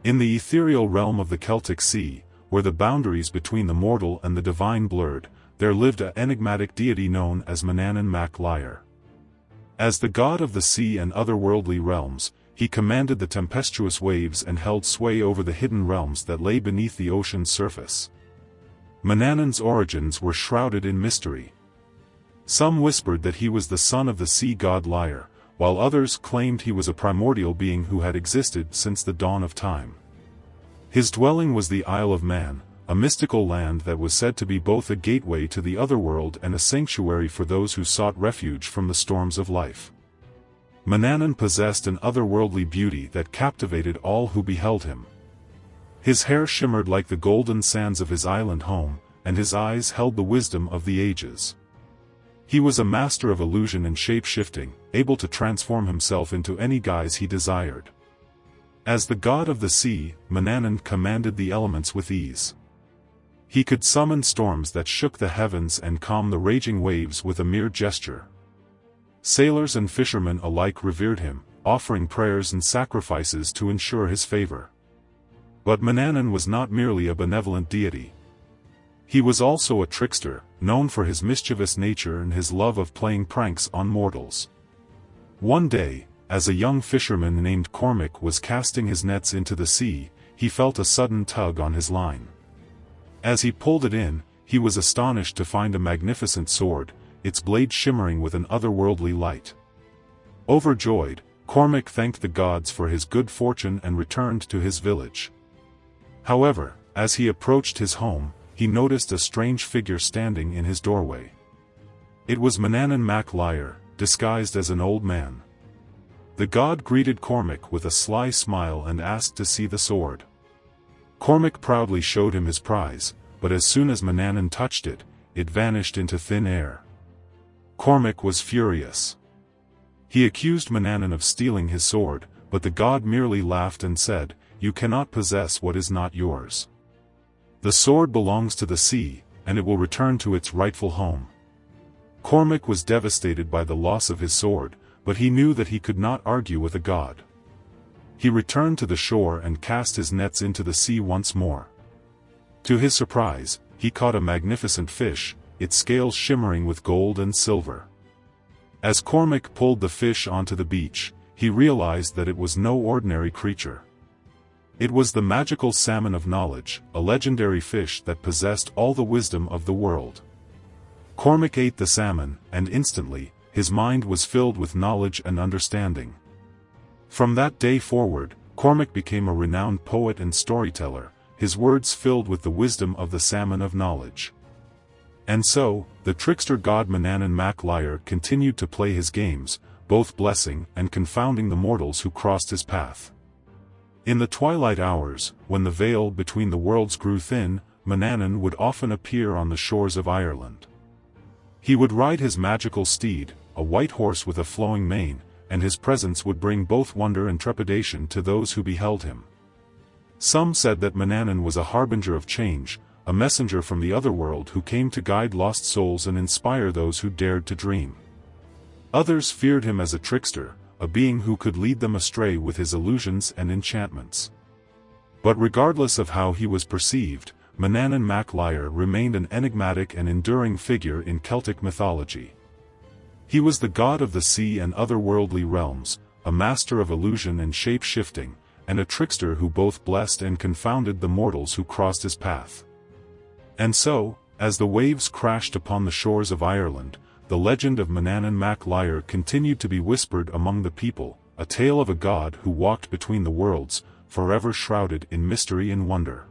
In the ethereal realm of the Celtic Sea, where the boundaries between the mortal and the divine blurred, there lived an enigmatic deity known as Manannán mac Lir. As the god of the sea and otherworldly realms, he commanded the tempestuous waves and held sway over the hidden realms that lay beneath the ocean's surface. Manannán's origins were shrouded in mystery. Some whispered that he was the son of the sea god Lir, while others claimed he was a primordial being who had existed since the dawn of time. His dwelling was the Isle of Man, a mystical land that was said to be both a gateway to the otherworld and a sanctuary for those who sought refuge from the storms of life. Manannán possessed an otherworldly beauty that captivated all who beheld him. His hair shimmered like the golden sands of his island home, and his eyes held the wisdom of the ages. He was a master of illusion and shape-shifting, able to transform himself into any guise he desired. As the god of the sea, Manannán commanded the elements with ease. He could summon storms that shook the heavens and calm the raging waves with a mere gesture. Sailors and fishermen alike revered him, offering prayers and sacrifices to ensure his favor. But Manannán was not merely a benevolent deity. He was also a trickster, known for his mischievous nature and his love of playing pranks on mortals. One day, as a young fisherman named Cormac was casting his nets into the sea, he felt a sudden tug on his line. As he pulled it in, he was astonished to find a magnificent sword, its blade shimmering with an otherworldly light. Overjoyed, Cormac thanked the gods for his good fortune and returned to his village. However, as he approached his home, he noticed a strange figure standing in his doorway. It was Manannán mac Lir, disguised as an old man. The god greeted Cormac with a sly smile and asked to see the sword. Cormac proudly showed him his prize, but as soon as Manannán touched it, it vanished into thin air. Cormac was furious. He accused Manannán of stealing his sword, but the god merely laughed and said, "You cannot possess what is not yours. The sword belongs to the sea, and it will return to its rightful home." Cormac was devastated by the loss of his sword, but he knew that he could not argue with a god. He returned to the shore and cast his nets into the sea once more. To his surprise, he caught a magnificent fish, its scales shimmering with gold and silver. As Cormac pulled the fish onto the beach, he realized that it was no ordinary creature. It was the magical salmon of knowledge, a legendary fish that possessed all the wisdom of the world. Cormac ate the salmon, and instantly, his mind was filled with knowledge and understanding. From that day forward, Cormac became a renowned poet and storyteller, his words filled with the wisdom of the salmon of knowledge. And so, the trickster god Manannán mac Lir continued to play his games, both blessing and confounding the mortals who crossed his path. In the twilight hours, when the veil between the worlds grew thin, Manannán would often appear on the shores of Ireland. He would ride his magical steed, a white horse with a flowing mane, and his presence would bring both wonder and trepidation to those who beheld him. Some said that Manannán was a harbinger of change, a messenger from the otherworld who came to guide lost souls and inspire those who dared to dream. Others feared him as a trickster, a being who could lead them astray with his illusions and enchantments. But regardless of how he was perceived, Manannán mac Lir remained an enigmatic and enduring figure in Celtic mythology. He was the god of the sea and otherworldly realms, a master of illusion and shape-shifting, and a trickster who both blessed and confounded the mortals who crossed his path. And so, as the waves crashed upon the shores of Ireland, the legend of Manannán mac Lir continued to be whispered among the people, a tale of a god who walked between the worlds, forever shrouded in mystery and wonder.